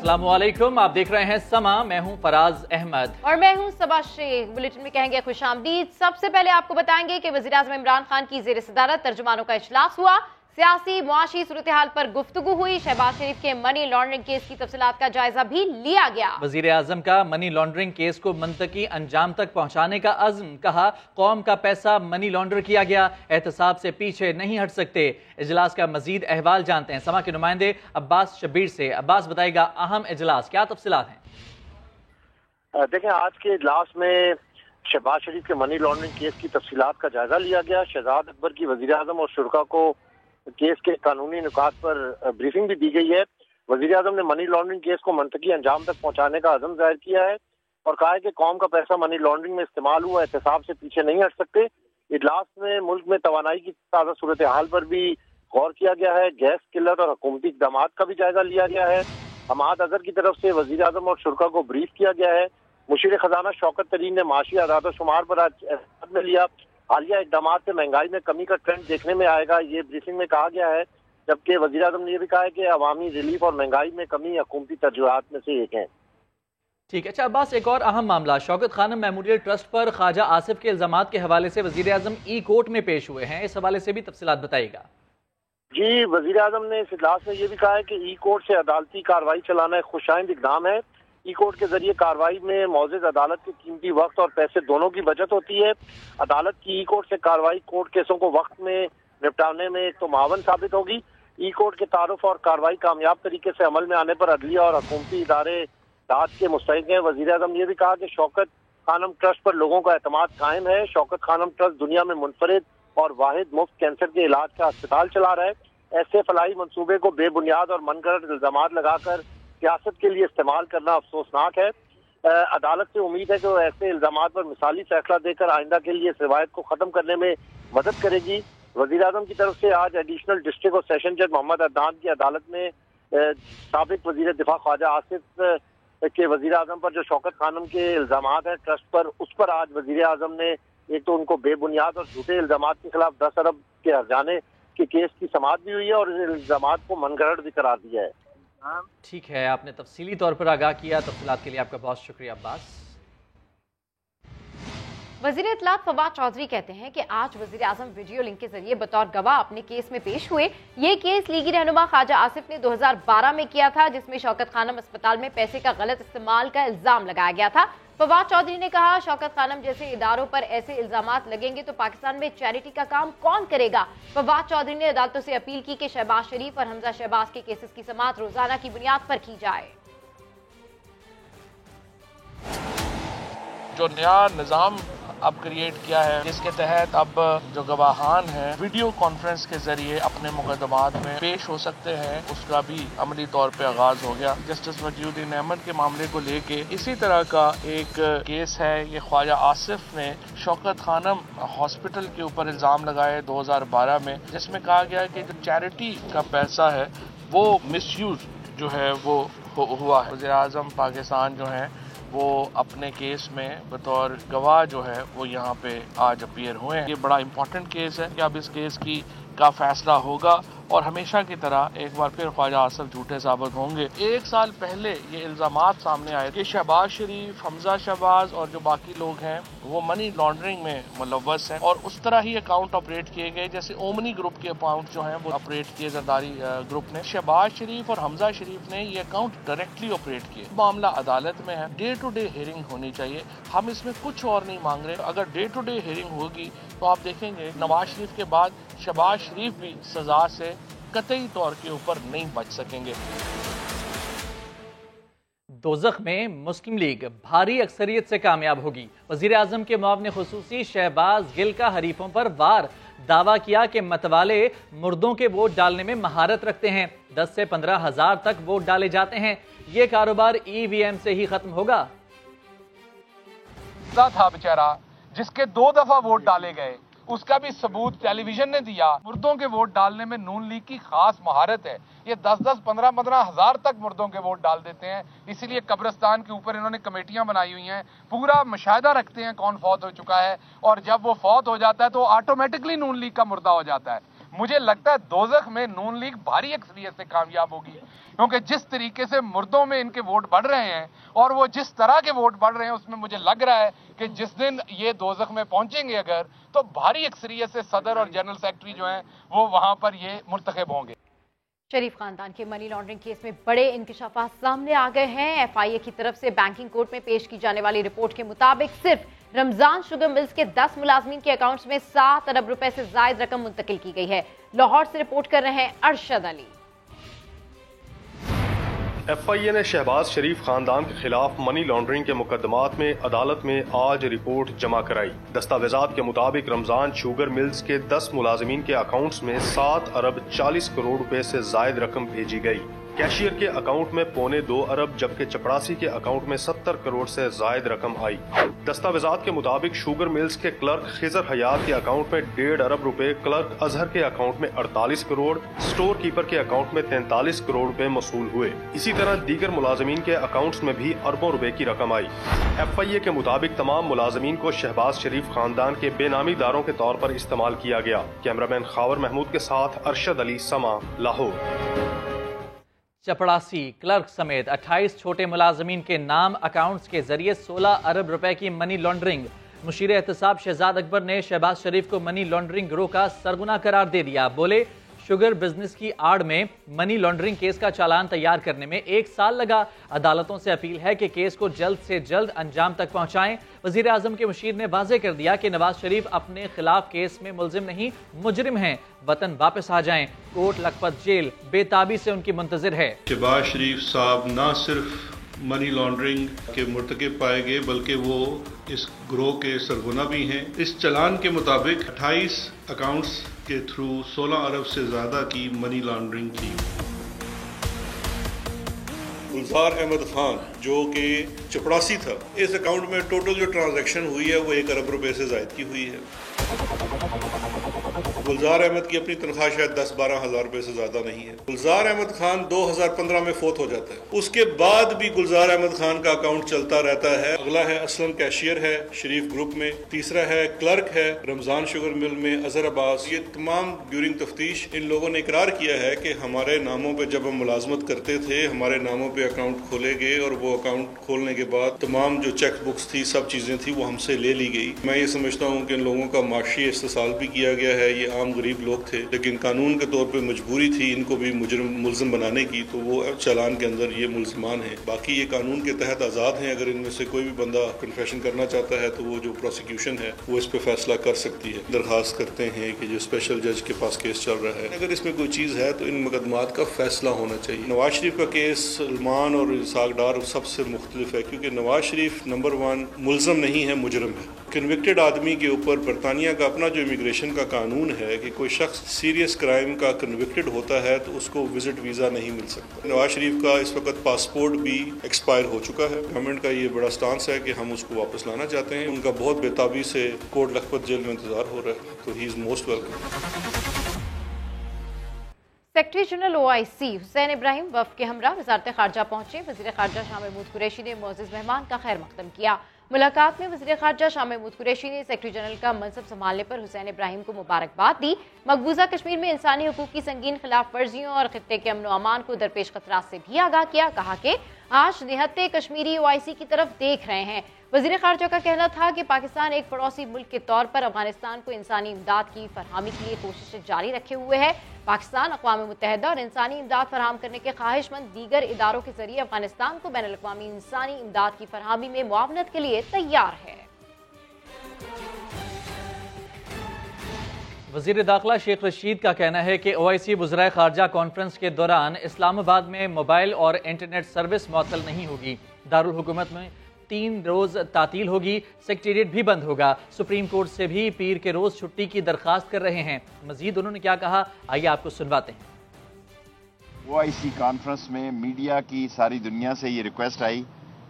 अस्सलाम वालेकुम, आप देख रहे हैं समा। मैं हूं फराज अहमद और मैं हूं सबा शेख। बुलेटिन में कहेंगे खुशामदीद। सबसे पहले आपको बताएंगे कि वज़ीर-ए-आज़म इमरान खान की ज़ेर सदारत तर्जुमानों का इजलास हुआ। सियासी मुआशी सूरत-ए-हाल पर गुफ्तगू हुई। शहबाज शरीफ के मनी लॉन्ड्रिंग केस की तफसीलात का जायजा भी लिया गया। वज़ीर-ए-आज़म का मनी लॉन्ड्रिंग केस को मंतकी अंजाम तक पहुंचाने का अज़्म। कहा, कौम का पैसा मनी लॉन्डर किया गया, एहतसाब से पीछे नहीं हट सकते। इजलास का मजीद अहवाल जानते हैं समा के नुमाइंदे अब्बास शब्बीर से। अब्बास, बताएगा अहम इजलास, क्या तफसीलात हैं? देखें, आज के इजलास में शहबाज शरीफ के मनी लॉन्ड्रिंग केस की तफसीलात का जायजा लिया गया। शहजाद अकबर की वज़ीर-ए-आज़म और शुरका को केस के कानूनी नुकात पर ब्रीफिंग भी दी गई है। वज़ीर-ए-आज़म ने मनी लॉन्ड्रिंग केस को मंतकी अंजाम तक पहुंचाने का अज़म जाहिर किया है और कहा है कि कौम का पैसा मनी लॉन्ड्रिंग में इस्तेमाल हुआ, एहतसाब से पीछे नहीं हट सकते। इजलास में मुल्क में तवानाई की ताज़ा सूरत हाल पर भी गौर किया गया है। गैस किल्लत और हुकूमती इक़दाम का भी जायजा लिया गया है। हमाद अजहर की तरफ से वज़ीर-ए-आज़म और शुरका को ब्रीफ किया गया है। मुशीर खजाना शौकत तरीन ने माशी आदाद शुमार पर आज एहतियात में लिया। हालिया इक़दाम से महंगाई में कमी का ट्रेंड देखने में आएगा, ये ब्रीफिंग में कहा गया है। जबकि वज़ीर-ए-आज़म ने यह भी कहा है कि अवामी रिलीफ और महंगाई में कमी हुकूमती तर्जुहात में से एक है। ठीक है। अच्छा अब्बास, एक और अहम मामला, शौकत खानम मेमोरियल ट्रस्ट पर ख्वाजा आसिफ के इल्जामात के हवाले से वज़ीर-ए-आज़म ई कोर्ट में पेश हुए हैं। इस हवाले से भी तफसीलात बताइएगा। जी, वज़ीर-ए-आज़म ने इस इजलास में यह भी कहा है कि ई कोर्ट से अदालती कार्रवाई चलाना एक खुशाइंद इक़दाम है। ई कोर्ट के जरिए कार्रवाई में मौजूद अदालत के कीमती वक्त और पैसे दोनों की बचत होती है। अदालत की ई कोर्ट से कार्रवाई कोर्ट केसों को वक्त में निपटाने में एक तो मावन साबित होगी। ई कोर्ट के तारुफ और कार्रवाई कामयाब तरीके से अमल में आने पर अदलिया और हुकूमती इदारे दाद के मुस्तहिक हैं। वज़ीर-ए-आज़म ने भी कहा कि शौकत खानम ट्रस्ट पर लोगों का एतमाद कायम है। शौकत खानम ट्रस्ट दुनिया में मुनफरिद और वाहिद मुफ्त कैंसर के इलाज का अस्पताल चला रहा है। ऐसे फलाही मंसूबे को बेबुनियाद और मनगढ़ंत इल्जामात लगाकर सियासत के लिए इस्तेमाल करना अफसोसनाक है। अदालत से उम्मीद है कि वो ऐसे इल्जामात पर मिसाली फैसला देकर आइंदा के लिए इस रवायत को ख़त्म करने में मदद करेगी। वज़ीर-ए-आज़म की तरफ से आज एडिशनल डिस्ट्रिक्ट और सेशन जज मोहम्मद अदनान की अदालत में साबिक वज़ीर दिफा ख्वाजा आसिफ के वज़ीर-ए-आज़म पर जो शौकत खानम के इल्जामात हैं ट्रस्ट पर, उस पर आज वज़ीर-ए-आज़म ने एक तो उनको बेबुनियाद और झूठे इल्जामात के खिलाफ 10 अरब के हर्जाने के केस की समाअत भी हुई है और इन इल्जामात को मनगढ़ंत भी करार दिया है। ठीक है, आपने तफसीली तौर पर आगाह किया। तफसीलात के लिए आपका बहुत शुक्रिया अब्बास। वज़ीर इत्तलात फवाद चौधरी कहते हैं कि आज वज़ीर-ए-आज़म वीडियो लिंक के जरिए बतौर गवाह अपने केस में पेश हुए। ये केस लीगी रहनुमा ख्वाजा आसिफ ने 2012 में किया था, जिसमें शौकत खानम अस्पताल में पैसे का गलत इस्तेमाल का इल्जाम लगाया गया था। फवाद चौधरी ने कहा, शौकत खानम जैसे इदारों पर ऐसे इल्जामात लगेंगे तो पाकिस्तान में चैरिटी का काम कौन करेगा। फवाद चौधरी ने अदालतों से अपील की कि शहबाज शरीफ और हमजा शहबाज के केसेस की समाअत रोजाना की बुनियाद पर की जाए। जो नया निज़ाम अब क्रिएट किया है, जिसके तहत अब जो गवाहान हैं वीडियो कॉन्फ्रेंस के जरिए अपने मुकदमात में पेश हो सकते हैं, उसका भी अमली तौर पे आगाज हो गया। जस्टिस वजीउद्दीन अहमद के मामले को लेके इसी तरह का एक केस है। ये ख्वाजा आसिफ ने शौकत खानम हॉस्पिटल के ऊपर इल्जाम लगाए 2012 में, जिसमें कहा गया कि जो चैरिटी का पैसा है वो मिसयूज जो है वो हुआ है। वज़ीर-ए-आज़म पाकिस्तान जो है वो अपने केस में बतौर गवाह जो है वो यहाँ पे आज अपीयर हुए हैं। ये बड़ा इंपॉर्टेंट केस है कि अब इस केस का फैसला होगा और हमेशा की तरह एक बार फिर ख्वाजा आसिफ झूठे साबित होंगे। 1 साल पहले ये इल्जामात सामने आए कि शहबाज शरीफ, हमजा शहबाज और जो बाकी लोग हैं वो मनी लॉन्ड्रिंग में मुलव्वस हैं और उस तरह ही अकाउंट ऑपरेट किए गए जैसे ओमनी ग्रुप के अकाउंट जो हैं वो ऑपरेट किए जरदारी ग्रुप ने। शहबाज शरीफ और हमजा शरीफ ने ये अकाउंट डायरेक्टली ऑपरेट किए। मामला अदालत में है, डे टू डे हियरिंग होनी चाहिए। हम इसमें कुछ और नहीं मांग रहे। अगर डे टू डे हियरिंग होगी तो आप देखेंगे नवाज शरीफ के बाद शहबाज शरीफ भी सजा से कतई तौर के ऊपर नहीं बच सकेंगे। दोज़ख में मुस्लिम लीग भारी अक्सरियत से कामयाब होगी। वज़ीर-ए-आज़म के मुआविन खुसूसी शहबाज गिल का हरीफों पर वार दावा किया कि मतवाले मुर्दों के वोट डालने में महारत रखते हैं। 10 से 15 हजार तक वोट डाले जाते हैं। ये कारोबार EVM से ही खत्म होगा। था बेचारा जिसके 2 दफा वोट डाले गए, उसका भी सबूत टेलीविजन ने दिया। मुर्दों के वोट डालने में नून लीग की खास महारत है। ये 10-10, 15-15 हजार तक मुर्दों के वोट डाल देते हैं। इसीलिए कब्रिस्तान के ऊपर इन्होंने कमेटियां बनाई हुई हैं, पूरा मुशाहिदा रखते हैं कौन फौत हो चुका है, और जब वो फौत हो जाता है तो ऑटोमेटिकली नून लीग का मुर्दा हो जाता है। مجھے لگتا ہے دوزخ میں نون لیگ بھاری اکثریت سے کامیاب ہوگی، کیونکہ جس طریقے سے مردوں میں ان کے ووٹ بڑھ رہے ہیں اور وہ جس طرح کے ووٹ بڑھ رہے ہیں، اس میں مجھے لگ رہا ہے کہ جس دن یہ دوزخ میں پہنچیں گے اگر، تو بھاری اکثریت سے صدر اور جنرل سیکرٹری جو ہیں وہ وہاں پر یہ منتخب ہوں گے۔ شریف خاندان کے منی لانڈرنگ کیس میں بڑے انکشافات سامنے آ گئے ہیں۔ ایف آئی اے کی طرف سے بینکنگ کورٹ میں پیش کی جانے والی رپورٹ کے مطابق صرف رمضان شوگر ملز کے 10 ملازمین کے اکاؤنٹس میں 7 ارب روپے سے زائد رقم منتقل کی گئی ہے۔ لاہور سے رپورٹ کر رہے ہیں ارشد علی۔ ایف آئی اے نے شہباز شریف خاندان کے خلاف منی لانڈرنگ کے مقدمات میں عدالت میں آج رپورٹ جمع کرائی۔ دستاویزات کے مطابق رمضان شوگر ملز کے 10 ملازمین کے اکاؤنٹس میں 7 ارب 40 کروڑ روپے سے زائد رقم بھیجی گئی۔ کیشیئر کے اکاؤنٹ میں 2.25 ارب جبکہ چپڑاسی کے اکاؤنٹ میں 70 کروڑ سے زائد رقم آئی۔ دستاویزات کے مطابق شوگر ملز کے کلرک خضر حیات کے اکاؤنٹ میں 1.5 ارب روپے، کلرک اظہر کے اکاؤنٹ میں 48 کروڑ، سٹور کیپر کے اکاؤنٹ میں 43 کروڑ روپے موصول ہوئے۔ اسی طرح دیگر ملازمین کے اکاؤنٹس میں بھی اربوں روپے کی رقم آئی۔ ایف آئی اے کے مطابق تمام ملازمین کو شہباز شریف خاندان کے بے نامی داروں کے طور پر استعمال کیا گیا۔ کیمرامین خاور محمود کے ساتھ ارشد علی، سما، لاہور۔ چپڑاسی کلرک سمیت 28 چھوٹے ملازمین کے نام اکاؤنٹس کے ذریعے 16 ارب روپے کی منی لانڈرنگ۔ مشیر احتساب شہزاد اکبر نے شہباز شریف کو منی لانڈرنگ گروہ کا سرغنہ قرار دے دیا۔ بولے شوگر بزنس کی آڑ میں منی لانڈرنگ کیس کا چالان تیار کرنے میں 1 سال لگا۔ عدالتوں سے اپیل ہے کہ کیس کو جلد سے جلد انجام تک پہنچائیں۔ وزیر اعظم کے مشیر نے واضح کر دیا کہ نواز شریف اپنے خلاف کیس میں ملزم نہیں، مجرم ہیں، وطن واپس آ جائیں۔ کوٹ لکھپت جیل بے تابی سے ان کی منتظر ہے۔ شہباز شریف صاحب نہ صرف منی لانڈرنگ کے مرتکب پائے گئے بلکہ وہ اس گروہ کے سرغنہ بھی ہیں۔ اس چلان کے مطابق 28 اکاؤنٹس کے تھرو 16 ارب سے زیادہ کی منی لانڈرنگ کی۔ گلزار احمد خان جو کہ چپڑاسی تھا، اس اکاؤنٹ میں ٹوٹل جو ٹرانزیکشن ہوئی ہے وہ 1 ارب روپے سے زائد کی ہوئی ہے۔ گلزار احمد کی اپنی تنخواہ شاید 10-12 ہزار روپے سے زیادہ نہیں ہے۔ گلزار احمد خان 2015 میں فوت ہو جاتا ہے، اس کے بعد بھی گلزار احمد خان کا اکاؤنٹ چلتا رہتا ہے۔ اگلا ہے اسلم کیشیئر ہے شریف گروپ میں، تیسرا ہے کلرک ہے رمضان شوگر مل میں اظہر عباس۔ یہ تمام ڈیورنگ تفتیش ان لوگوں نے اقرار کیا ہے کہ ہمارے ناموں پہ جب ہم ملازمت کرتے تھے ہمارے ناموں پہ اکاؤنٹ کھولے گئے، اور وہ اکاؤنٹ کھولنے کے بعد تمام جو چیک بکس تھی، سب چیزیں تھی، وہ ہم سے لے لی گئی۔ میں یہ سمجھتا ہوں کہ ان لوگوں کا معاشی استحصال بھی کیا گیا ہے۔ یہ عام غریب لوگ تھے لیکن قانون کے طور پہ مجبوری تھی ان کو بھی ملزم بنانے کی، تو وہ چالان کے اندر یہ ملزمان ہیں۔ باقی یہ قانون کے تحت آزاد ہیں، اگر ان میں سے کوئی بھی بندہ کنفیشن کرنا چاہتا ہے تو وہ جو پروسیکیوشن ہے وہ اس پہ فیصلہ کر سکتی ہے۔ درخواست کرتے ہیں کہ جو اسپیشل جج کے پاس کیس چل رہا ہے، اگر اس میں کوئی چیز ہے تو ان مقدمات کا فیصلہ ہونا چاہیے۔ نواز شریف کا کیس سلمان اور اسحاق ڈار سب سے مختلف ہے، کیونکہ نواز شریف نمبر 1 ملزم نہیں ہے، مجرم ہے۔ کنوکٹڈ آدمی کے اوپر برطانیہ کا اپنا جو امیگریشن کا قانون ہے کہ کوئی شخص سیریس کرائم کا کنوکٹڈ ہوتا ہے تو اس کو وزٹ ویزا نہیں مل سکتا۔ نواز شریف کا اس وقت پاسپورٹ بھی ایکسپائر ہو چکا ہے۔ گورنمنٹ کا یہ بڑا سٹانس ہے کہ ہم اس کو واپس لانا چاہتے ہیں۔ ان کا بہت بے تابی سے کوٹ لکھپت جیل میں انتظار ہو رہا ہے، تو ہی is most welcome. Secretary general OIC Hussein Ibrahim وفد کے ہمراہ وزارت خارجہ پہنچے۔ وزیر خارجہ شاہ محمود قریشی نے معزز مہمان کا خیر مقدم کیا۔ ملاقات میں وزیر خارجہ شاہ محمود قریشی نے سیکرٹری جنرل کا منصب سنبھالنے پر حسین ابراہیم کو مبارکباد دی۔ مقبوضہ کشمیر میں انسانی حقوق کی سنگین خلاف ورزیوں اور خطے کے امن و امان کو درپیش خطرات سے بھی آگاہ کیا۔ کہا کہ آج نہتے کشمیری OIC کی طرف دیکھ رہے ہیں۔ وزیر خارجہ کا کہنا تھا کہ پاکستان ایک پڑوسی ملک کے طور پر افغانستان کو انسانی امداد کی فراہمی کے لیے کوششیں جاری رکھے ہوئے ہے۔ پاکستان اقوام متحدہ اور انسانی امداد فراہم کرنے کے خواہش مند دیگر اداروں کے ذریعے افغانستان کو بین الاقوامی انسانی امداد کی فراہمی میں معاونت کے لیے تیار ہے۔ وزیر داخلہ شیخ رشید کا کہنا ہے کہ OIC وزرائے خارجہ کانفرنس کے دوران اسلام آباد میں موبائل اور انٹرنیٹ سروس معطل نہیں ہوگی۔ دارالحکومت میں 3 روز تعطیل ہوگی، سیکریٹریٹ بھی بند ہوگا۔ سپریم کورٹ سے بھی پیر کے روز چھٹی کی درخواست کر رہے ہیں۔ مزید انہوں نے کیا کہا، آئیے آپ کو سنواتے ہیں۔ OIC کانفرنس میں میڈیا کی ساری دنیا سے یہ ریکویسٹ آئی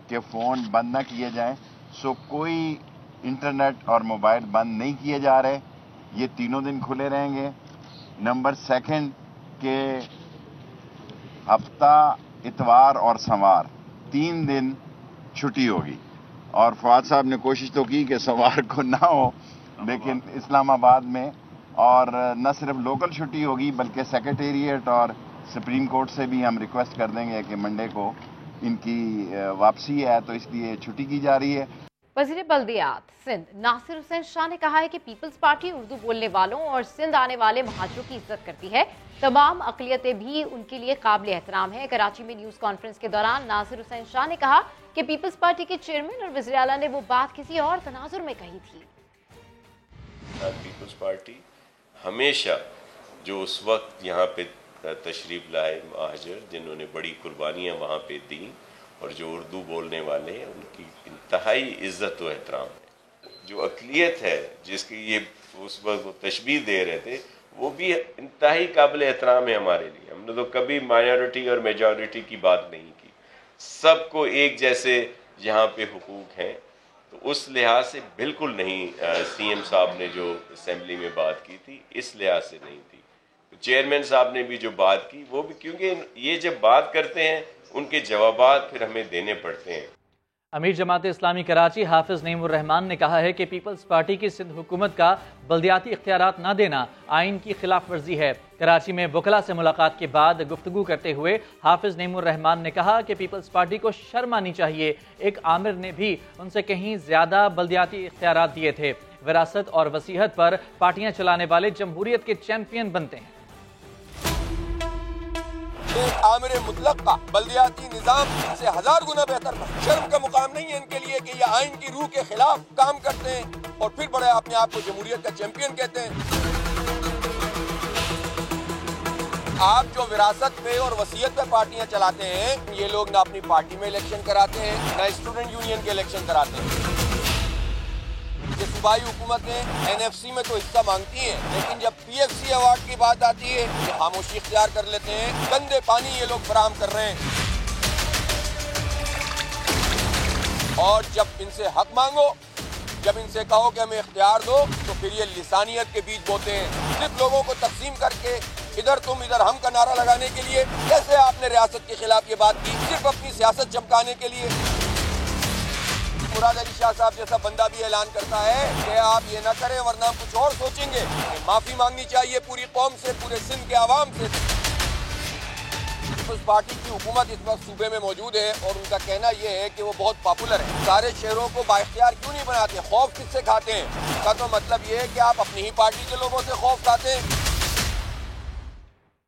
کہ فون بند نہ کیے جائیں، سو کوئی انٹرنیٹ اور موبائل بند نہیں کیے جا رہے، یہ تینوں دن کھلے رہیں گے۔ نمبر 2 کہ ہفتہ اتوار اور سوار 3 دن چھٹی ہوگی، اور فواد صاحب نے کوشش تو کی کہ سوار کو نہ ہو، لیکن اسلام آباد میں اور نہ صرف لوکل چھٹی ہوگی بلکہ سیکریٹریٹ اور سپریم کورٹ سے بھی ہم ریکویسٹ کر دیں گے کہ منڈے کو ان کی واپسی ہے تو اس لیے چھٹی کی جا رہی ہے۔ وزیر بلدیات سندھ ناصر حسین شاہ نے کہا ہے کہ پیپلز پارٹی اردو بولنے والوں اور سندھ آنے والے مہاجروں کی عزت کرتی ہے، تمام اقلیتیں بھی ان کے لیے قابل احترام ہیں۔ کراچی میں نیوز کانفرنس کے دوران ناصر حسین شاہ نے کہا کہ پیپلز پارٹی کے چیئرمین اور وزیر اعلیٰ نے وہ بات کسی اور تناظر میں کہی تھی۔ پیپلز پارٹی ہمیشہ جو اس وقت یہاں پہ تشریف لائے مہاجر جنہوں نے بڑی قربانیاں وہاں پہ دیں اور جو اردو بولنے والے ہیں ان کی انتہائی عزت و احترام ہے۔ جو اقلیت ہے جس کی یہ اس وقت وہ تشبیہ دے رہے تھے وہ بھی انتہائی قابل احترام ہے ہمارے لیے۔ ہم نے تو کبھی مائنورٹی اور میجورٹی کی بات نہیں کی، سب کو ایک جیسے یہاں پہ حقوق ہیں، تو اس لحاظ سے بالکل نہیں سی ایم صاحب نے جو اسمبلی میں بات کی تھی اس لحاظ سے نہیں تھی۔ چیئرمین صاحب نے بھی جو بات کی وہ بھی، کیونکہ یہ جب بات کرتے ہیں ان کے جوابات پھر ہمیں دینے پڑتے ہیں۔ امیر جماعت اسلامی کراچی حافظ نعیم الرحمان نے کہا ہے کہ پیپلز پارٹی کی سندھ حکومت کا بلدیاتی اختیارات نہ دینا آئین کی خلاف ورزی ہے۔ کراچی میں وکلاء سے ملاقات کے بعد گفتگو کرتے ہوئے حافظ نعیم الرحمان نے کہا کہ پیپلز پارٹی کو شرم آنی چاہیے، ایک عامر نے بھی ان سے کہیں زیادہ بلدیاتی اختیارات دیے تھے۔ وراثت اور وصیت پر پارٹیاں چلانے والے جمہوریت کے چیمپئن بنتے ہیں۔ ایک عامر مطلق کا بلدیاتی نظام سے 1000 گنا بہتر تھا۔ شرم کا مقام نہیں ہے ان کے لیے کہ یہ آئین کی روح کے خلاف کام کرتے ہیں اور پھر بڑے اپنے آپ کو جمہوریت کا چیمپئن کہتے ہیں۔ آپ جو وراثت پہ اور وصیت پہ پارٹیاں چلاتے ہیں، یہ لوگ نہ اپنی پارٹی میں الیکشن کراتے ہیں نہ اسٹوڈنٹ یونین کے الیکشن کراتے ہیں۔ یہ صوبائی حکومتیں NFC میں تو حصہ مانگتی ہیں، لیکن جب PFC ایوارڈ کی بات آتی ہے یہ خاموشی اختیار کر لیتے ہیں۔ گندے پانی یہ لوگ فراہم کر رہے ہیں، اور جب ان سے حق مانگو، جب ان سے کہو کہ ہمیں اختیار دو، تو پھر یہ لسانیت کے بیچ بوتے ہیں۔ صرف لوگوں کو تقسیم کر کے ادھر تم ادھر ہم کا نعرہ لگانے کے لیے کیسے آپ نے ریاست کے خلاف یہ بات کی؟ صرف اپنی سیاست چمکانے کے لیے۔ مراد علی شاہ صاحب جیسا بندہ بھی اعلان کرتا ہے کہ آپ یہ نہ کریں ورنہ ہم کچھ اور سوچیں گے۔ معافی مانگنی چاہیے پوری قوم سے، پورے سندھ کے عوام سے۔ پیپلز پارٹی کی حکومت اس وقت صوبے میں موجود ہے اور ان کا کہنا یہ ہے کہ وہ بہت پاپولر ہے۔ سارے شہروں کو بااختیار کیوں نہیں بناتے؟ خوف کس سے کھاتے ہیں؟ اس کا تو مطلب یہ ہے کہ آپ اپنی ہی پارٹی کے لوگوں سے خوف کھاتے ہیں۔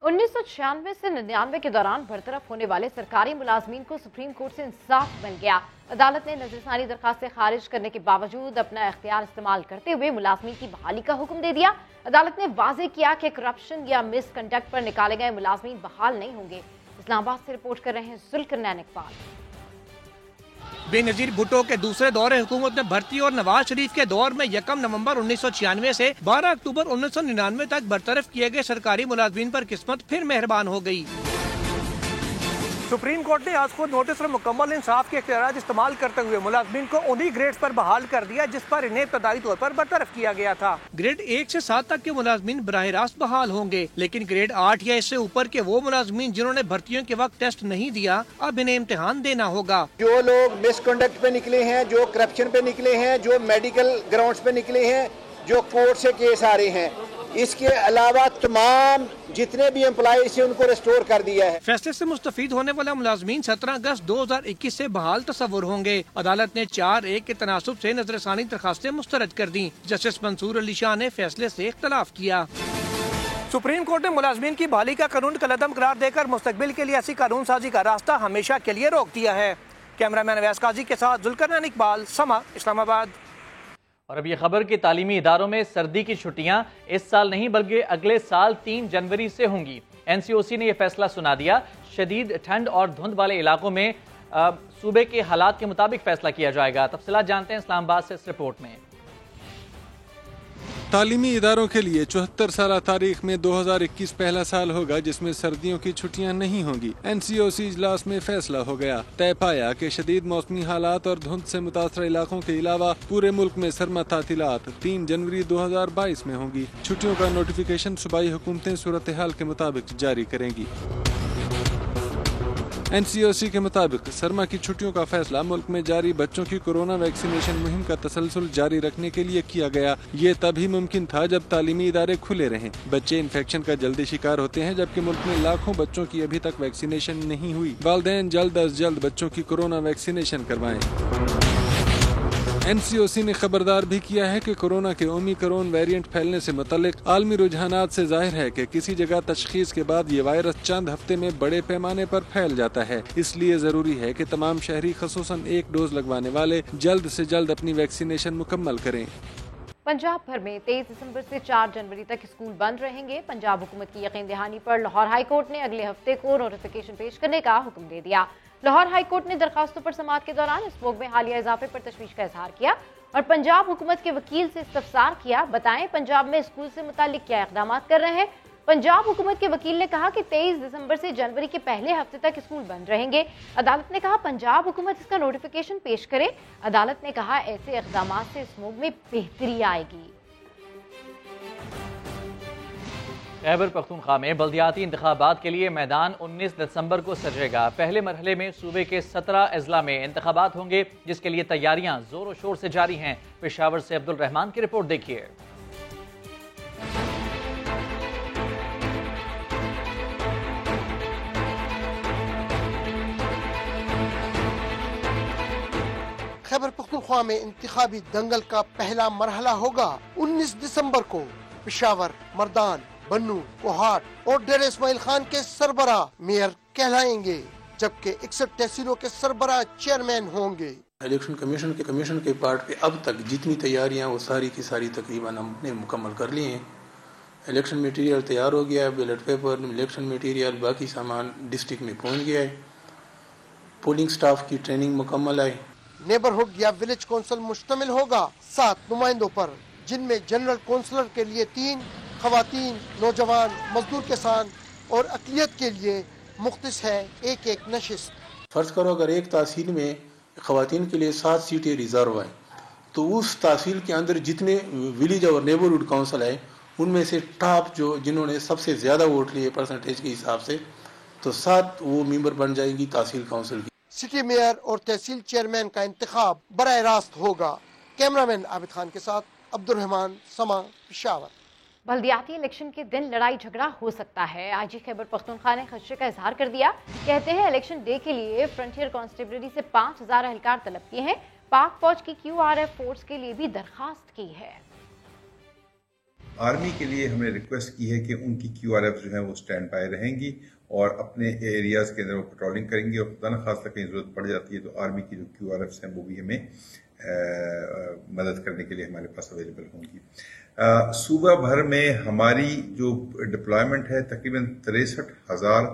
1996 سے 99 کے دوران برطرف ہونے والے سرکاری ملازمین کو سپریم کورٹ سے انصاف مل گیا۔ عدالت نے نظرثانی درخواستیں خارج کرنے کے باوجود اپنا اختیار استعمال کرتے ہوئے ملازمین کی بحالی کا حکم دے دیا۔ عدالت نے واضح کیا کہ کرپشن یا مس کنڈکٹ پر نکالے گئے ملازمین بحال نہیں ہوں گے۔ اسلام آباد سے رپورٹ کر رہے ہیں ذوالقرنین اقبال۔ بے نظیر بھٹو کے دوسرے دور حکومت میں بھرتی اور نواز شریف کے دور میں 1 نومبر 1996 سے 12 اکتوبر 1999 تک برطرف کیے گئے سرکاری ملازمین پر قسمت پھر مہربان ہو گئی۔ سپریم کورٹ نے آج خود نوٹس اور مکمل انصاف کے اختیارات استعمال کرتے ہوئے ملازمین کو انہی گریڈز پر بحال کر دیا جس پر انہیں ابتدائی طور پر برطرف کیا گیا تھا۔ گریڈ 1 سے 7 تک کے ملازمین براہ راست بحال ہوں گے، لیکن گریڈ 8 یا اس سے اوپر کے وہ ملازمین جنہوں نے بھرتیوں کے وقت ٹیسٹ نہیں دیا اب انہیں امتحان دینا ہوگا۔ جو لوگ مس کنڈکٹ پہ نکلے ہیں، جو کرپشن پہ نکلے ہیں، جو میڈیکل گراؤنڈز پہ نکلے ہیں، جو کورٹ سے کیس آ رہے ہیں، اس کے علاوہ تمام جتنے بھی امپلائیز ہیں ان کو ریسٹور کر دیا ہے۔ فیصلے سے مستفید ہونے والا ملازمین 17 اگست 2021 سے بحال تصور ہوں گے۔ عدالت نے 4-1 کے تناسب سے نظرثانی درخواستیں مسترد کر دیں۔ جسٹس منصور علی شاہ نے فیصلے سے اختلاف کیا۔ سپریم کورٹ نے ملازمین کی بحالی کا قانون کالعدم قرار دے کر مستقبل کے لیے ایسی قانون سازی کا راستہ ہمیشہ کے لیے روک دیا ہے۔ کیمرہ مین اویس قاضی کے ساتھ ذوالقرنین اقبال، سما، اسلام آباد۔ اور اب یہ خبر کہ تعلیمی اداروں میں سردی کی چھٹیاں اس سال نہیں بلکہ اگلے سال 3 جنوری سے ہوں گی۔ NCOC نے یہ فیصلہ سنا دیا۔ شدید ٹھنڈ اور دھند والے علاقوں میں صوبے کے حالات کے مطابق فیصلہ کیا جائے گا۔ تفصیلات جانتے ہیں اسلام آباد سے اس رپورٹ میں۔ تعلیمی اداروں کے لیے 74 سالہ تاریخ میں 2021 پہلا سال ہوگا جس میں سردیوں کی چھٹیاں نہیں ہوں گی۔ NCOC اجلاس میں فیصلہ ہو گیا، طے پایا کہ شدید موسمی حالات اور دھند سے متاثرہ علاقوں کے علاوہ پورے ملک میں سرما تعطیلات 3 جنوری 2022 میں ہوں گی۔ چھٹیوں کا نوٹیفیکیشن صوبائی حکومتیں صورتحال کے مطابق جاری کریں گی۔ NCOC के मुताबिक सरमा की छुट्टियों का फैसला मुल्क में जारी बच्चों की कोरोना वैक्सीनेशन मुहिम का तसलसल जारी रखने के लिए किया गया। ये तभी मुमकिन था जब तालीमी इदारे खुले रहें। बच्चे इन्फेक्शन का जल्दी शिकार होते हैं, जबकि मुल्क में लाखों बच्चों की अभी तक वैक्सीनेशन नहीं हुई। वालिदैन जल्द अज जल्द बच्चों की कोरोना वैक्सीनेशन करवाएं। NCOC ने खबरदार भी किया है कि कोरोना के ओमिक्रॉन वेरिएंट फैलने से मुतल्लिक आलमी रुझानात से जाहिर है कि किसी जगह तशखीस के बाद ये वायरस चंद हफ्ते में बड़े पैमाने पर फैल जाता है। इसलिए जरूरी है कि तमाम शहरी खसूसन एक डोज लगवाने वाले जल्द से जल्द अपनी वैक्सीनेशन मुकम्मल करें। पंजाब भर में 23 दिसंबर से 4 जनवरी तक स्कूल बंद रहेंगे। पंजाब हुकूमत की यकीन दहानी पर लाहौर हाई कोर्ट ने अगले हफ्ते को नोटिफिकेशन पेश करने का हुक्म दे दिया। लाहौर हाई कोर्ट ने दरखास्तों पर समाअत के दौरान स्मोक में हालिया इजाफे पर तशवीश का इजहार किया और पंजाब हुकूमत के वकील से इस्तफसार किया। बताएं पंजाब में स्कूल से मुताल्लिक क्या इक़दाम कर रहे हैं। पंजाब हुकूमत के वकील ने कहा कि 23 दिसंबर से जनवरी के पहले हफ्ते तक स्कूल बंद रहेंगे। अदालत ने कहा पंजाब हुकूमत इसका नोटिफिकेशन पेश करे। अदालत ने कहा ऐसे इक़दाम से स्मोक में बेहतरी आएगी। खैबर पख्तूनख्वा में बल्दियाती इंतखाबात के लिए मैदान 19 दिसंबर को सजेगा। पहले मरहले में सूबे के 17 अजला में इंतखाबात होंगे, जिसके लिए तैयारियां जोरों शोर से जारी हैं। पेशावर से अब्दुल रहमान की रिपोर्ट देखिए। खैबर पख्तूनख्वा में इंतखाबी दंगल का पहला मरहला होगा 19 दिसंबर को। पेशावर, मर्दान, बन्नू, कोहाट और डेरा इस्माइल खान के सरबरा मेयर कहलाएंगे, जबकि 61 तहसीलों के सरबरा चेयरमैन होंगे। इलेक्शन कमीशन के पार्ट पे अब तक जितनी तैयारियां वो सारी की सारी तकरीबन हमने मुकम्मल कर ली हैं। इलेक्शन मटीरियल तैयार हो गया है, बैलेट पेपर, इलेक्शन मटीरियल, बाकी सामान डिस्ट्रिक्ट में पहुंच गया है। पोलिंग स्टाफ की ट्रेनिंग मुकम्मल है। नेबरहुड या विलेज कौंसिल मुश्तमिल होगा 7 नुमाइंदों पर, जिनमें जनरल कौंसलर के लिए 3, खवातीन, नौजवान, मजदूर किसान और अक़लियत के लिए मुख्तस है एक नशिस्त। फर्ज करो अगर एक तहसील में खवातीन के लिए 7 सीटें रिजर्व हैं, तो उस तहसील के अंदर जितने विलेज और नेबरहुड काउंसिल है उनमें से टॉप जिन्होंने सबसे ज़्यादा वोट लिए परसेंटेज के हिसाब से, तो 7 वो मेंबर बन जाएंगी तहसील काउंसिल की। सिटी मेयर और तहसील चेयरमैन का इंतखाब बराह रास्त होगा। कैमरामैन आबिद खान के साथ अब्दुल रहमान, समा, पेशावर। बल्दियाती इलेक्शन के दिन लड़ाई झगड़ा हो सकता है। आईजी खैबर पख्तूनख्वा ने खदशे का इजहार कर दिया। कहते हैं इलेक्शन डे के लिए फ्रंटियर कांस्टेबलरी से 5000 एहलकार तलब किए हैं। पाक फौज की QRF फोर्स के लिए भी दरखास्त की है। आर्मी के लिए हमने रिक्वेस्ट की है कि उनकी QRF जो है वो स्टैंड बाय रहेंगी और अपने एरियाज के अंदर वो पेट्रोलिंग करेंगी, और खुदा न खास्ता कहीं जरूरत पड़ जाती है तो आर्मी की जो QRFs हैं वो भी हमें मदद करने के लिए हमारे पास अवेलेबल होंगी। सूबा भर में हमारी जो डिप्लॉयमेंट है तकरीबन 63,000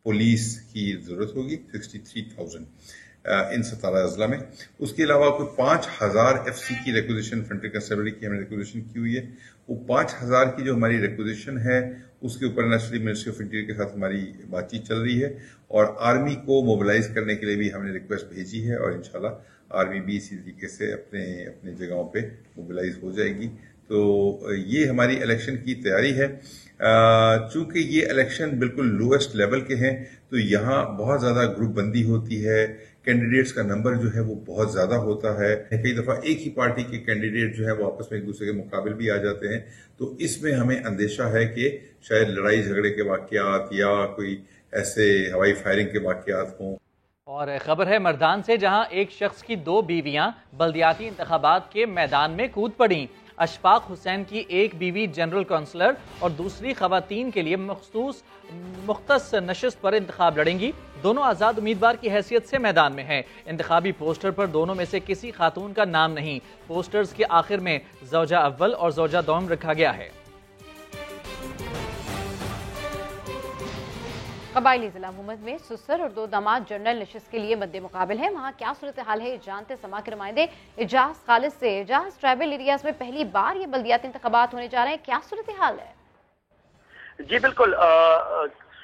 पुलिस की जरूरत होगी, 63,000 इन 17 अजला में। उसके अलावा कोई 5,000 FC की रिक्विजिशन फ्रंटियर कंस्टेबलरी की हमने रिक्विजिशन की हुई है। वो 5,000 की जो हमारी रिक्विजिशन है उसके ऊपर नेशनल मिनिस्ट्री ऑफ इंटीरियर के साथ हमारी बातचीत चल रही है, और आर्मी को मोबिलाइज करने के लिए भी हमने रिक्वेस्ट भेजी है, और इंशाल्लाह आर्मी भी इसी तरीके से अपने जगहों पे मोबिलाइज हो जाएगी। तो ये हमारी इलेक्शन की तैयारी है। चूंकि ये इलेक्शन बिल्कुल लोएस्ट लेवल के हैं तो यहाँ बहुत ज्यादा ग्रुप बंदी होती है, कैंडिडेट्स का नंबर जो है वो बहुत ज्यादा होता है। कई दफा एक ही पार्टी के कैंडिडेट जो है वो आपस में एक दूसरे के मुकाबले भी आ जाते हैं, तो इसमें हमें अंदेशा है कि शायद लड़ाई झगड़े के वाकयात या कोई ऐसे हवाई फायरिंग के वाकयात हों। और खबर है मर्दान से, जहां एक शख्स की 2 बीवियां बल्दियाती इंतखाबात के मैदान में कूद पड़ी। अशफाक हुसैन की एक बीवी जनरल काउंसलर और दूसरी खवातीन के लिए मुख्तस नशिस्त पर इंतखाब लड़ेंगी। दोनों आज़ाद उम्मीदवार की हैसियत से मैदान में हैं। इंतखाबी पोस्टर पर दोनों में से किसी खातून का नाम नहीं। पोस्टर्स के आखिर में ज़ौजा अव्वल और ज़ौजा दोम रखा गया है। कबायली जिला मुहम्मद में सुसर और 2 दामाद जनरल नशिस्त के लिए मद्दे मुकाबिल है। वहाँ क्या सूरत हाल है जानते समा के नुमाइंदे एजाज खालिद से। एजाज, ट्राइबल एरियाज में पहली बार ये बल्दियाती इंतखाबात होने जा रहे हैं, क्या सूरत हाल है? जी बिल्कुल,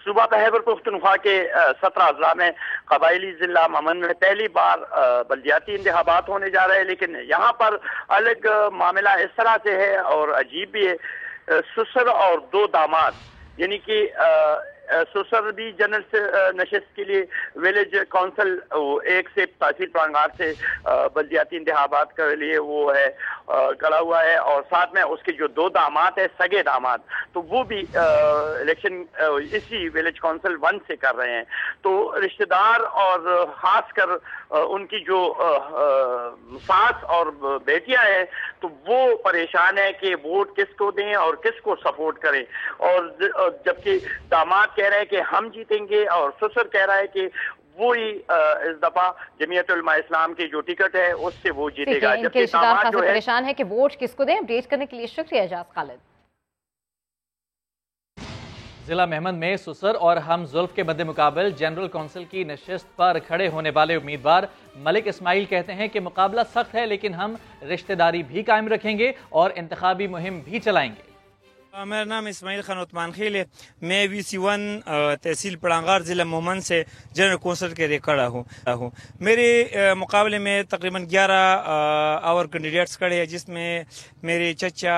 सूबा खैबर पख्तूनख्वा के 17 अजला में कबायली जिला मुहम्मद में पहली बार बल्दियाती इंतखाबात होने जा रहे हैं, लेकिन यहाँ पर अलग मामला इस तरह से है और अजीब भी है। सुसर और 2 दामाद यानी कि सुसर भी जनरल नशिस्त के लिए विलेज काउंसिल एक से तहसील प्रांगार से बल्दियाती इंतखाबात के लिए वो है खड़ा हुआ है, और साथ में उसके जो 2 दामाद है, सगे दामाद, तो वो भी इलेक्शन इसी विलेज काउंसिल 1 से कर रहे हैं। तो रिश्तेदार और खासकर उनकी जो सास और बेटियां हैं, तो वो परेशान है कि वोट किसको दें और किसको सपोर्ट करें, और जबकि दामाद कह रहे हैं कि हम जीतेंगे और ससुर कह रहा है कि वही इस दफा जमीयत उलमा इस्लाम की जो टिकट है उससे वो जीतेगा। इनके रिश्तेदार खासे परेशान है कि वोट किसको दें। अपडेट करने के लिए शुक्रिया एजाज खालिद। जिला मेहमद में सुसर और हम जुल्फ के मद्दे मुकाबल जनरल काउंसिल की नशिस्त पर खड़े होने वाले उम्मीदवार मलिक इस्माइल कहते हैं कि मुकाबला सख्त है, लेकिन हम रिश्तेदारी भी कायम रखेंगे और इंतखाबी मुहिम भी चलाएंगे। मेरा नाम इस्माइल खान उस्मान खील है। मैं VC1 तहसील पड़ांगार ज़िला मोमन से जनरल कौंसल के लिए खड़ा हूँ। मेरे मुकाबले में तकरीबन 11 और कैंडिडेट्स खड़े हैं, जिसमें मेरे चचा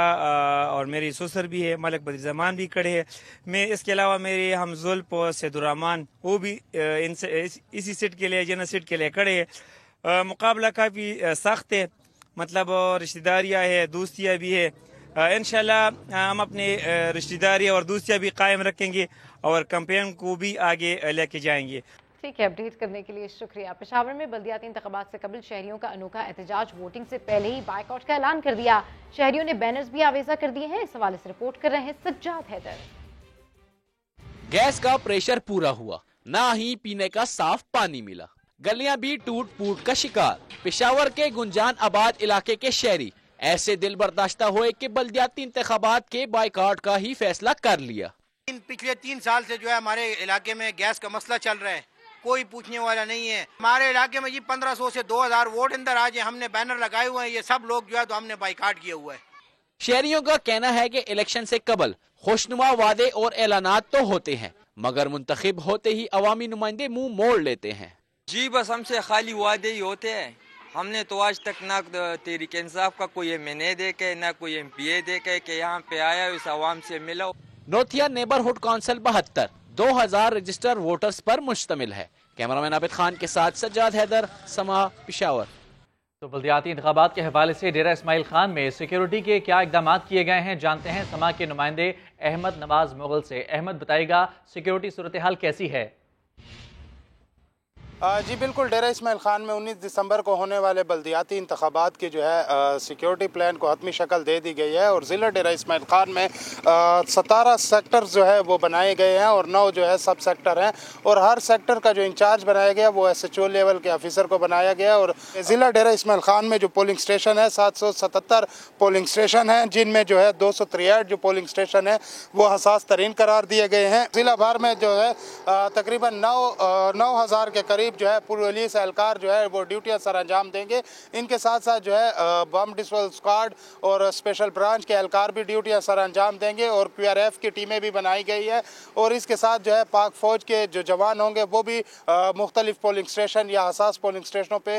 और मेरी ससुर भी है, मलिक बदरुज़्ज़मान भी खड़े हैं। मैं इसके अलावा मेरे हमजुल्फ सैदुर्रहमान वो भी इसी सीट के लिए, जनरल सीट के लिए खड़े हैं। मुकाबला काफ़ी सख्त है, मतलब रिश्तेदारियाँ है, दोस्तियाँ भी है। इंशाल्लाह हम अपनी रिश्तेदारियाँ और दोस्तियाँ भी कायम रखेंगे और कैंपेन को भी आगे लेके जाएंगे। ठीक है, अपडेट करने के लिए शुक्रिया। पेशावर में बल्दियाती इंतखाबात से कबल शहरियों का अनोखा एहतजाज, वोटिंग से पहले ही बाइकआउट का ऐलान कर दिया। शहरियों ने बैनर्स भी आवेजा कर दिए हैं। इस हवाले से रिपोर्ट कर रहे हैं सज्जाद हैदर। गैस का प्रेशर पूरा हुआ, ना ही पीने का साफ पानी मिला, गलियां भी टूट फूट का शिकार। पेशावर के गुंजान आबाद इलाके के शहरी ऐसे दिल बर्दाश्ता हुए कि बल्दियाती इंतखाबात के बाइकआउट का ही फैसला कर लिया। पिछले 3 साल से जो है हमारे इलाके में गैस का मसला चल रहा है, कोई पूछने वाला नहीं है। हमारे इलाके में जी 1500 से 2000 वोट अंदर आ जाए, हमने बैनर लगाए हुए हैं, ये सब लोग जो है तो हमने बाइकआउट किया हुआ है। शहरियों का कहना है कि इलेक्शन से कबल खुशनुमा वादे और ऐलानात तो होते हैं, मगर मुंतखब होते ही अवामी नुमाइंदे मुंह मोड़ लेते हैं। जी बस हमसे खाली वादे ही होते हैं। हमने तो आज तक ना तहरीक इंसाफ का कोई MNA देखे, ना कोई MPA देखे कि यहाँ पे आया इस आवाम से मिला। नोथिया नेबरहुड काउंसिल 72 2000 रजिस्टर वोटर्स पर मुश्तमिल है। कैमरामैन आबिद खान के साथ सज्जाद हैदर, समा, पेशावर। तो बल्दियाती इंतखाबात के हवाले से डेरा इस्माइल खान में सिक्योरिटी के क्या इकदाम किए गए हैं, जानते हैं समा के नुमाइंदे अहमद नवाज मुगल से। अहमद, बताइएगा सिक्योरिटी सूरत हाल कैसी है? जी बिल्कुल, डेरा इस्माइल खान में 19 दिसंबर को होने वाले बल्दियाती इंतखाबात की जो है सिक्योरिटी प्लान को हतमी शक्ल दे दी गई है और ज़िला डेरा इस्माइल खान में 17 सेक्टर जो है वो बनाए गए हैं और 9 जो है सब सेक्टर हैं, और हर सेक्टर का जो इंचार्ज बनाया गया वो SHO लेवल के ऑफिसर को बनाया गया। और ज़िला डेरा इस्माइल खान में जो पोलिंग स्टेशन है 777 पोलिंग स्टेशन हैं, जिनमें जो है 263 जो पोलिंग स्टेशन है वो हसास तरीन करार दिए गए हैं। ज़िला भर में जो है तकरीबन 9,000 के करीब जो है पुलिस एहलकार जो है वो ड्यूटियां सर अंजाम देंगे। इनके साथ साथ जो है बम डिस्पोजल स्क्वाड और स्पेशल ब्रांच के एहलकार भी ड्यूटियां सर अंजाम देंगे और QRF की टीमें भी बनाई गई है, और इसके साथ जो है पाक फौज के जो जवान होंगे वो भी मुख्तलिफ पोलिंग स्टेशन या हसास पोलिंग स्टेशनों पे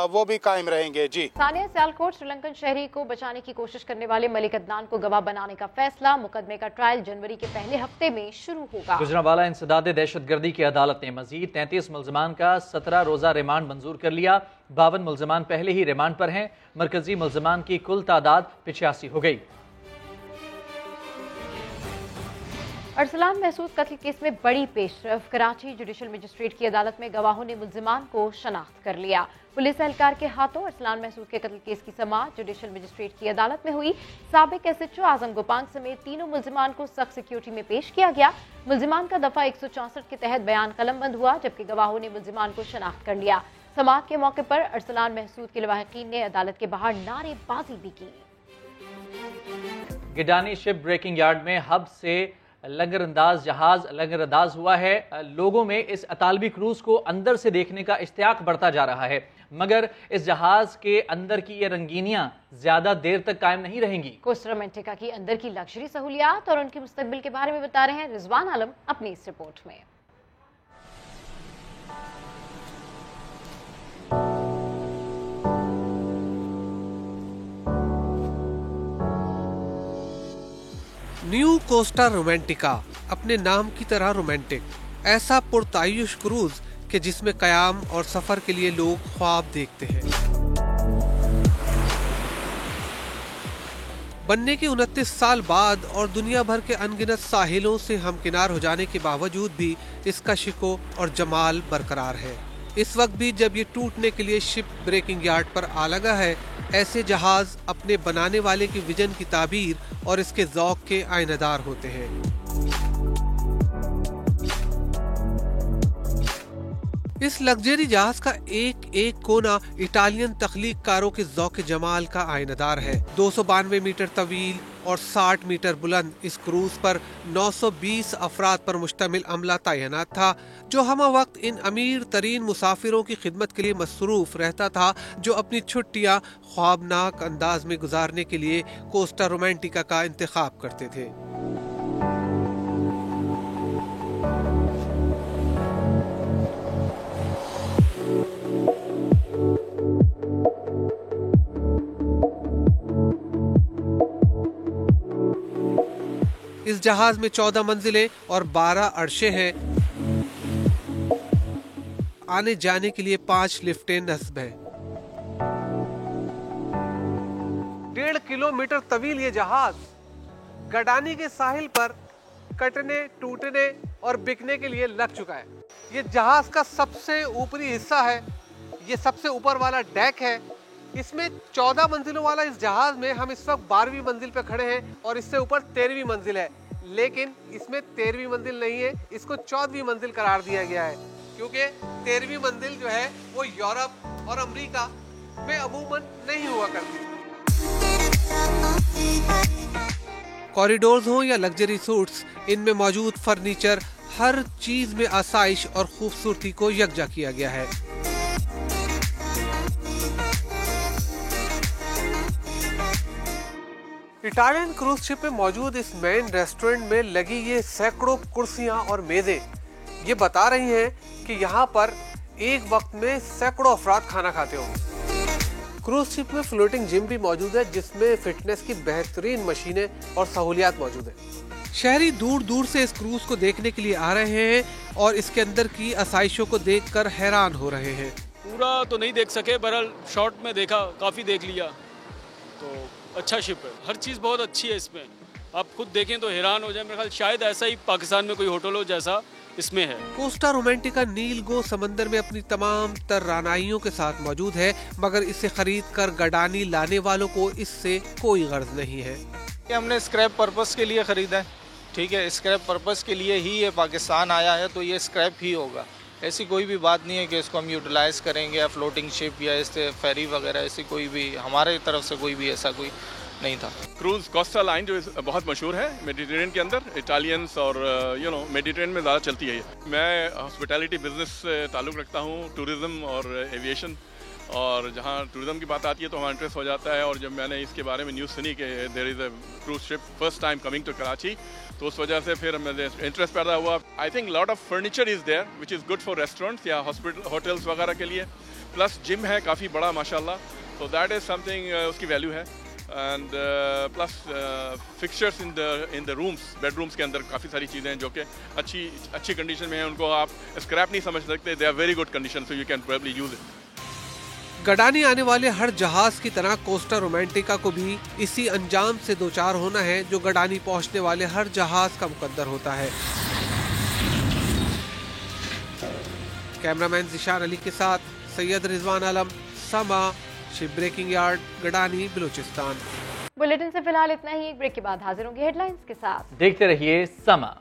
वो भी कायम रहेंगे। जी, सानिया सियालकोट श्रीलंकन शहरी को बचाने की कोशिश करने वाले मलिक अदनान को गवाह बनाने का फैसला। मुकदमे का ट्रायल जनवरी के पहले हफ्ते में शुरू होगा। गुजरांवाला इंसदाद दहशतगर्दी की अदालत ने मजीद 33 मुल्जमान का 17 रोजा रिमांड मंजूर कर लिया। 52 मुल्जमान पहले ही रिमांड पर हैं। मरकजी मुल्जमान की कुल तादाद 85 हो गई। अरसलान महसूद कत्ल केस में बड़ी पेशरफ। कराची जुडिशल मजिस्ट्रेट की अदालत में गवाहों ने मुल्जिमान को शनाख्त कर लिया। पुलिस एहलकार के हाथों अरसलान महसूद के कत्ल केस की समाअत जुडिशल मजिस्ट्रेट की अदालत में हुई। साबिक SHO आजम गोपांग समेत तीनों मुल्जिमान को सख्त सिक्योरिटी में पेश किया गया। मुल्जिमान का दफा 164 के तहत बयान कलमबंद हुआ, जबकि गवाहों ने मुल्जिमान को शनाख्त कर लिया। समाअत के मौके पर अरसलान महसूद के लवाहिकीन ने अदालत के बाहर नारेबाजी भी की। गिडानी शिप ब्रेकिंग यार्ड में हब से लंगरअंदाज जहाज लंगरअंदाज हुआ है। लोगों में इस अतालवी क्रूज को अंदर से देखने का इश्तियाक बढ़ता जा रहा है, मगर इस जहाज के अंदर की ये रंगीनियां ज्यादा देर तक कायम नहीं रहेंगी। कोस्टा रोमांटिका की अंदर की लग्जरी सहूलियात और उनके मुस्तकबिल के बारे में बता रहे हैं रिजवान आलम अपनी इस रिपोर्ट में। न्यू कोस्टा रोमांटिका अपने नाम की तरह रोमांटिक, ऐसा पुरतायुश क्रूज कि जिसमें कयाम और सफर के लिए लोग ख्वाब देखते हैं। बनने के 29 साल बाद और दुनिया भर के अनगिनत साहिलों से हमकिनार हो जाने के बावजूद भी इसका शिको और जमाल बरकरार है। इस वक्त भी जब ये टूटने के लिए शिप ब्रेकिंग यार्ड पर आ लगा है, ऐसे जहाज अपने बनाने वाले की विजन की ताबीर और इसके ज़ौक़ के आईनेदार होते हैं। इस लग्जरी जहाज का एक एक कोना इटालियन तख्लीक कारों के ज़ौक़ जमाल का आईनेदार है। 292 मीटर तवील और 60 मीटर बुलंद इस क्रूज पर 920 अफराद पर मुश्तमिल अमला तैनात था, जो हम वक्त इन अमीर तरीन मुसाफिरों की खिदमत के लिए मसरूफ रहता था, जो अपनी छुट्टियां ख्वाबनाक अंदाज में गुजारने के लिए कोस्टा रोमांटिका का इंतखाब करते थे। इस जहाज में 14 मंजिलें और 12 अर्शे हैं। आने जाने के लिए 5 लिफ्टें नस्ब हैं। 1.5 किलोमीटर तवील ये जहाज गडानी के साहिल पर कटने, टूटने और बिकने के लिए लग चुका है। ये जहाज का सबसे ऊपरी हिस्सा है, ये सबसे ऊपर वाला डेक है। इसमें 14 मंजिलों वाला इस जहाज में हम इस वक्त 12वीं मंजिल पे खड़े हैं और इससे ऊपर 13वीं मंजिल है, लेकिन इसमें 13वीं मंजिल नहीं है, इसको 14वीं मंजिल करार दिया गया है, क्योंकि 13वीं मंजिल जो है वो यूरोप और अमेरिका में अमूमन नहीं हुआ करती। कॉरिडोर्स हों या लग्जरी सूट्स, इनमें मौजूद फर्नीचर हर चीज में आसाइश और खूबसूरती को यकजा किया गया है। इटालियन क्रूज शिप में मौजूद इस मेन रेस्टोरेंट में लगी ये सैकड़ों कुर्सियां और मेजें ये बता रही हैं कि यहाँ पर एक वक्त में सैकड़ों अफराद खाना खाते होंगे। क्रूज शिप में फ्लोटिंग जिम भी मौजूद है, जिसमें फिटनेस की बेहतरीन मशीनें और सहूलियात मौजूद है। शहरी दूर दूर से इस क्रूज को देखने के लिए आ रहे हैं और इसके अंदर की आसाइशों को देखकर हैरान हो रहे हैं। पूरा तो नहीं देख सके, बहरहाल शॉर्ट में देखा, काफ़ी देख लिया, तो अच्छा शिप है, हर चीज़ बहुत अच्छी है इसमें। आप खुद देखें तो हैरान हो जाए। मेरे ख्याल शायद ऐसा ही पाकिस्तान में कोई होटल हो जैसा इसमें है। कोस्टा रोमांटिका नील गो समंदर में अपनी तमाम तर रानाइयों के साथ मौजूद है, मगर इसे खरीद कर गडानी लाने वालों को इससे कोई गर्ज नहीं है। हमने स्क्रैप पर्पस के लिए खरीदा है, ठीक है, स्क्रैप पर्पस के लिए ही ये पाकिस्तान आया है, तो ये स्क्रैप ही होगा। ऐसी कोई भी बात नहीं है कि इसको हम यूटिलाइज़ करेंगे या फ्लोटिंग शिप या इससे फेरी वगैरह, ऐसी कोई भी हमारे तरफ से कोई भी ऐसा कोई नहीं था। क्रूज कोस्टा लाइन जो बहुत मशहूर है मेडिटेरेनियन के अंदर, इटालियंस और मेडिटेरेनियन में ज़्यादा चलती है। मैं हॉस्पिटैलिटी बिजनेस से ताल्लुक़ रखता हूँ, टूरिज़्म और एविएशन, और जहाँ टूरिज़्म की बात आती है तो हमारा इंटरेस्ट हो जाता है। और जब मैंने इसके बारे में न्यूज़ सुनी कि there is a cruise ship first time coming to Karachi, तो उस वजह से फिर मुझे इंटरेस्ट पैदा हुआ। I think lot of furniture is there which is good for restaurants या हॉस्पिटल होटल्स वगैरह के लिए, प्लस जिम है काफ़ी बड़ा माशाल्लाह, तो दैट इज़ समथिंग उसकी वैल्यू है। And plus fixtures in the rooms, bedrooms के अंदर काफ़ी सारी चीज़ें हैं जो कि अच्छी कंडीशन में हैं, उनको आप स्क्रैप नहीं समझ सकते, they are very good condition, so you can probably use it. Gadani आने वाले हर जहाज की तरह कोस्टा रोमांटिका को भी इसी अंजाम से दो चार होना है जो गडानी पहुंचने वाले हर जहाज का मुकद्दर होता है। कैमरामैन ज़िशान अली के साथ Syed Rizwan Alam, Samaa, ship breaking yard, Gadani, Balochistan. Bulletin से फिलहाल इतना ही। एक ब्रेक के बाद हाजिर होंगे हेडलाइंस के साथ। देखते रहिए समा।